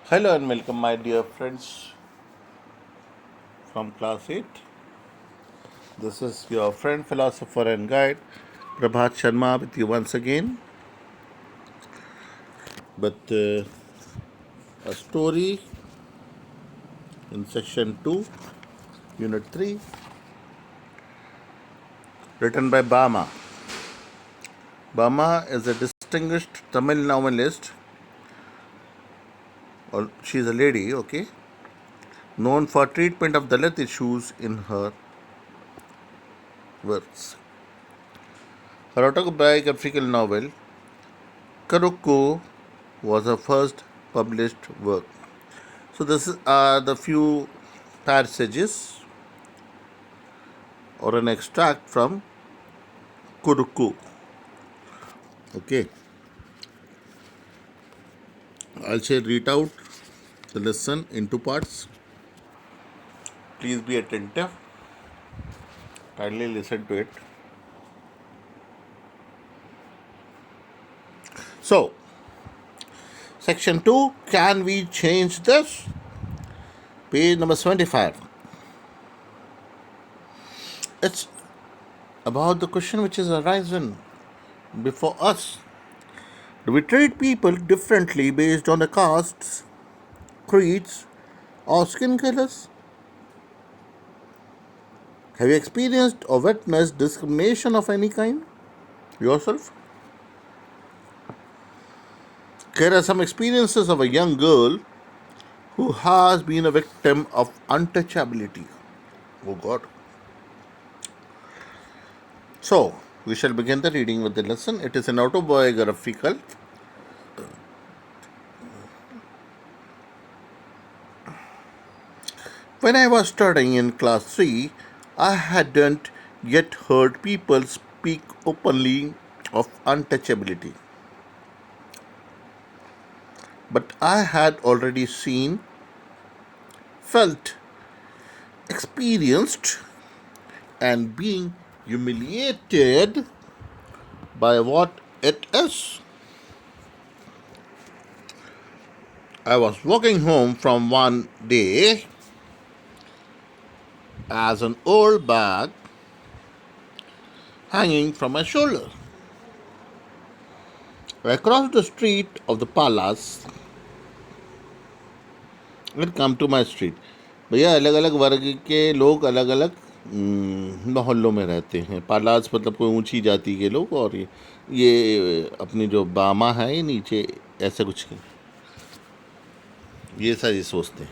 Hello and welcome, my dear friends from class 8. This is your friend, philosopher, and guide, Prabhat Sharma, with you once again. But a story in section 2, unit 3, written by Bama. Bama is a distinguished Tamil novelist, or she is a lady, okay, known for treatment of Dalit issues in her works. Her autobiographical novel, Karukku, was her first published work. So this are the few passages or an extract from Kuruku. Okay, I'll say read out the lesson in two parts. Please be attentive. Kindly listen to it. So, section 2, can we change this? Page number 75. It's about the question which is arisen before us. Do we treat people differently based on the castes, creeds, or skin colors? Have you experienced or witnessed discrimination of any kind yourself? Here are some experiences of a young girl who has been a victim of untouchability. Oh God. So, we shall begin the reading with the lesson. It is an autobiographical. When I was studying in class 3, I hadn't yet heard people speak openly of untouchability. But I had already seen, felt, experienced, and being humiliated by what it is. I was walking home from one day as an old bag hanging from my shoulder. I crossed the street of the palace and come to my street. भैया अलग अलग वर्ग के लोग अलग अलग मोहल्लों में रहते हैं. पालास मतलब कोई ऊंची जाति के लोग, और ये अपनी जो बामा है ये नीचे ऐसा कुछ ये सारी सोचते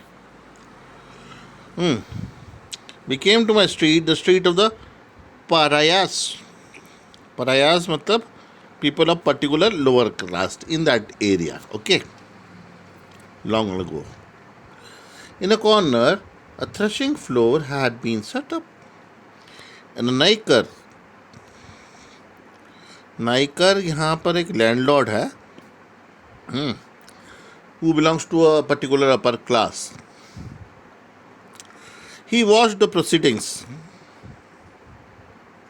हैं. We came to my street, the street of the Parayas. Parayas matlab people of particular lower caste in that area. Okay. Long ago. In a corner, a threshing floor had been set up. And a Naicker यहाँ पर एक landlord है who belongs to a particular upper class. He watched the proceedings.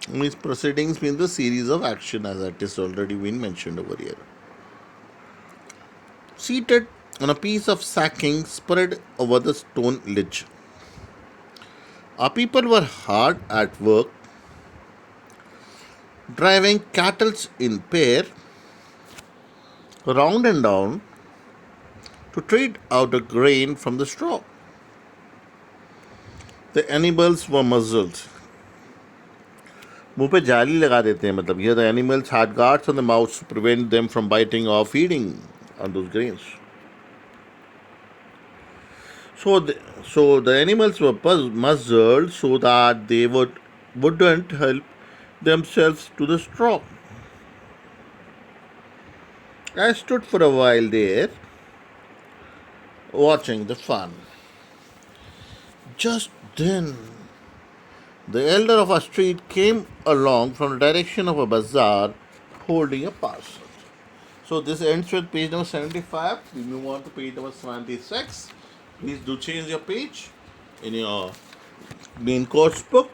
These proceedings mean the series of action, as it is already been mentioned over here. Seated on a piece of sacking spread over the stone ledge. Our people were hard at work, driving cattle in pair round and down to trade out the grain from the straw. The animals were muzzled. मुंह पे जाली लगा देते हैं, मतलब here the animals had guards on the mouths to prevent them from biting or feeding on those grains. So the animals were muzzled so that they wouldn't help themselves to the straw. I stood for a while there, watching the fun. Just then, the elder of our street came along from the direction of a bazaar holding a parcel. So this ends with page number 75. We move on to page number 76. Please do change your page in your main course book.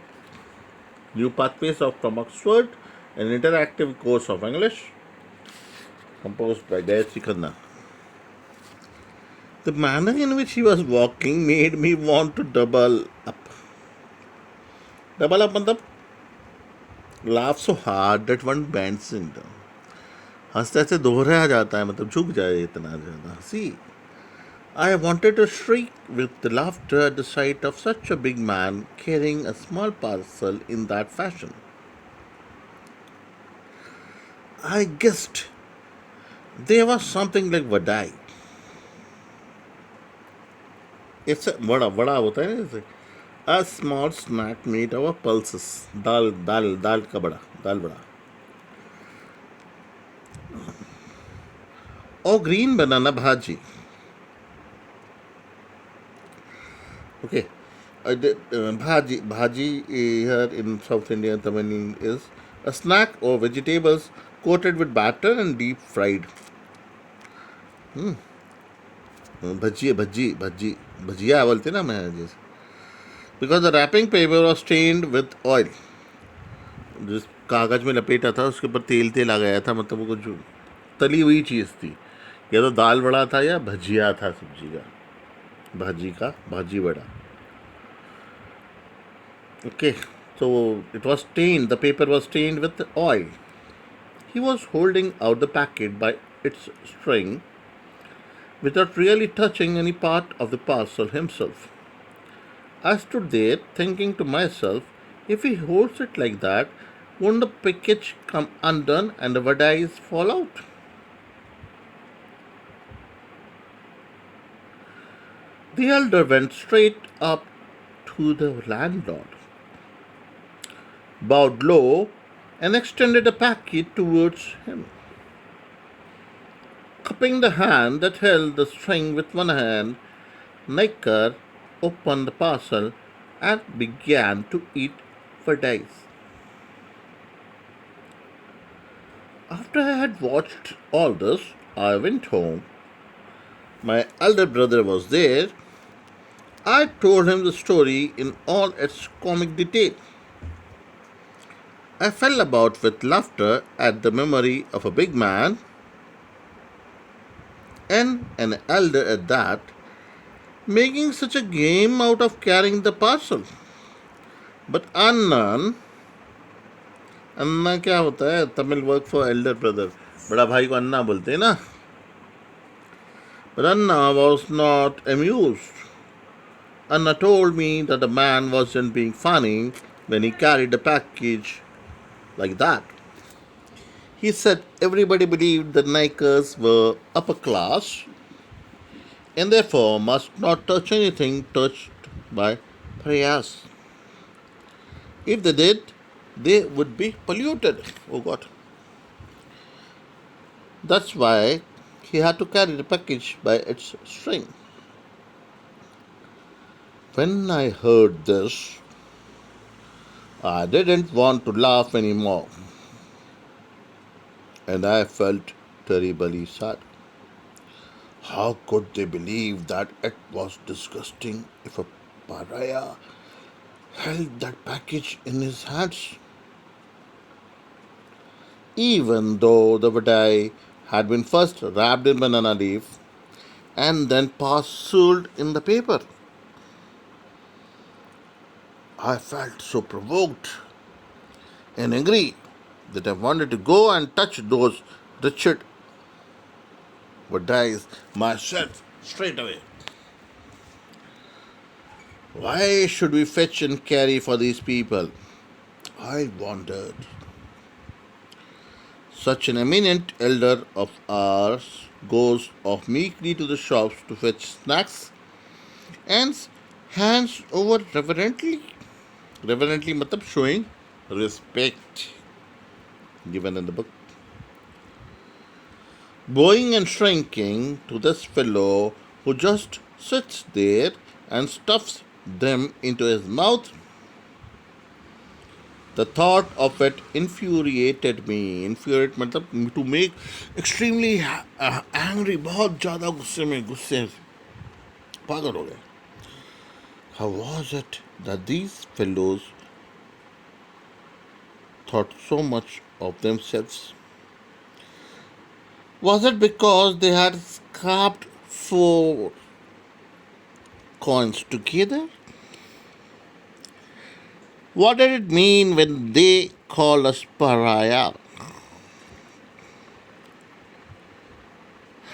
New Pathways from Oxford, an interactive course of English composed by Gayatri Khanna. The manner in which he was walking made me want to double up. Double up मतलब laugh so hard that one bends into. हंसते हंसते दोहराया जाता है मतलब झुक जाए इतना ज़्यादा हंसी. I wanted to shriek with the laughter at the sight of such a big man carrying a small parcel in that fashion. I guessed there was something like vadai. It's a vada vada होता है ना जैसे a small snack made of pulses. दाल का बड़ा दाल बड़ा. Or green banana bhaji. Okay. Bhaji here in South India, Tamil is a snack or vegetables coated with batter and deep fried. भजिया बोलते ना मैं जैसे. Because the wrapping paper was stained with oil. जिस कागज में लपेटा था उसके ऊपर तेल तेल आ गया था मतलब वो कुछ तली हुई चीज़ थी. या तो दाल बड़ा था या भजिया था सब्जी का भाजी बड़ा. Okay, so it was stained, the paper was stained with oil. He was holding out the packet by its string without really touching any part of the parcel himself. I stood there thinking to myself, if he holds it like that, won't the package come undone and the vadais fall out? The elder went straight up to the landlord, bowed low, and extended a packet towards him. Cupping the hand that held the string with one hand, Naikar opened the parcel and began to eat for days. After I had watched all this, I went home. My elder brother was there. I told him the story in all its comic detail. I fell about with laughter at the memory of a big man and an elder at that, making such a game out of carrying the parcel. But अन्ना क्या होता है Tamil work for Elder brother. बड़ा भाई को अन्ना बोलते हैं ना. But Anna was not amused. Anna told me that the man wasn't being funny when he carried the package like that. He said everybody believed the Nikers were upper class and therefore must not touch anything touched by Prayas. If they did, they would be polluted. Oh God. That's why he had to carry the package by its string. When I heard this, I didn't want to laugh anymore, and I felt terribly sad. How could they believe that it was disgusting if a pariah held that package in his hands? Even though the vadai had been first wrapped in banana leaf and then parceled in the paper. I felt so provoked and angry that I wanted to go and touch those wretched vadais myself straight away. Why should we fetch and carry for these people? I wondered. Such an eminent elder of ours goes off meekly to the shops to fetch snacks and hands over reverently. Reverently matlab showing respect given in the book. Bowing and shrinking to this fellow who just sits there and stuffs them into his mouth. The thought of it infuriated me. Infuriate मतलब to make extremely angry. बहुत ज़्यादा गुस्से पागल हो गए. How was it that these fellows thought so much of themselves? Was it because they had scraped for coins together? What did it mean when they called us pariah?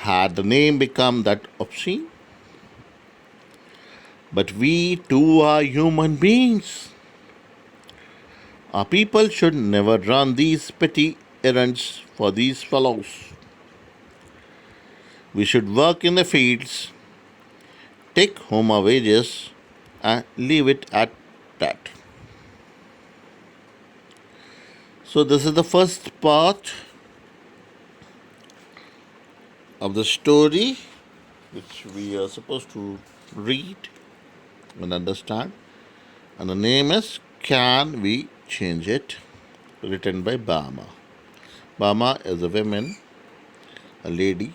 Had the name become that obscene? But we too are human beings. Our people should never run these petty errands for these fellows. We should work in the fields, take home our wages, and leave it at that. So, this is the first part of the story which we are supposed to read and understand. And the name is Can We Change It? Written by Bama. Bama is a woman, a lady,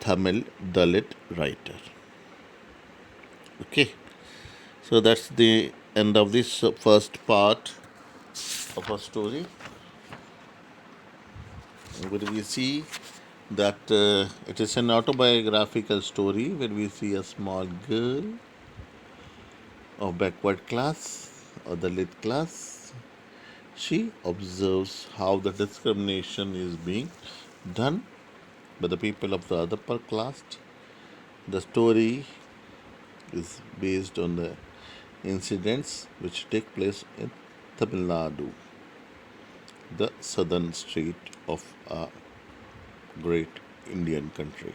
Tamil Dalit writer. Okay, so that's the end of this first part of our story. Where we see that it is an autobiographical story where we see a small girl of backward class or the lit class. She observes how the discrimination is being done by the people of the upper class. The story is based on the incidents which take place in Tamil Nadu, the southern state of our great Indian country.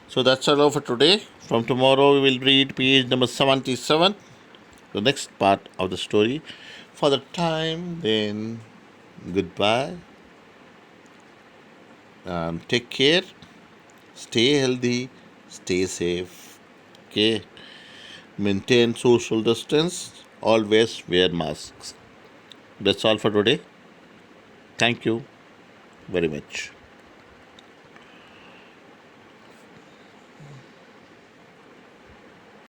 So that's all for today. From tomorrow, we will read page number 77, the next part of the story. For the time, then, goodbye and take care. Stay healthy, stay safe. Okay. Maintain social distance. Always wear masks. That's all for today. Thank you very much.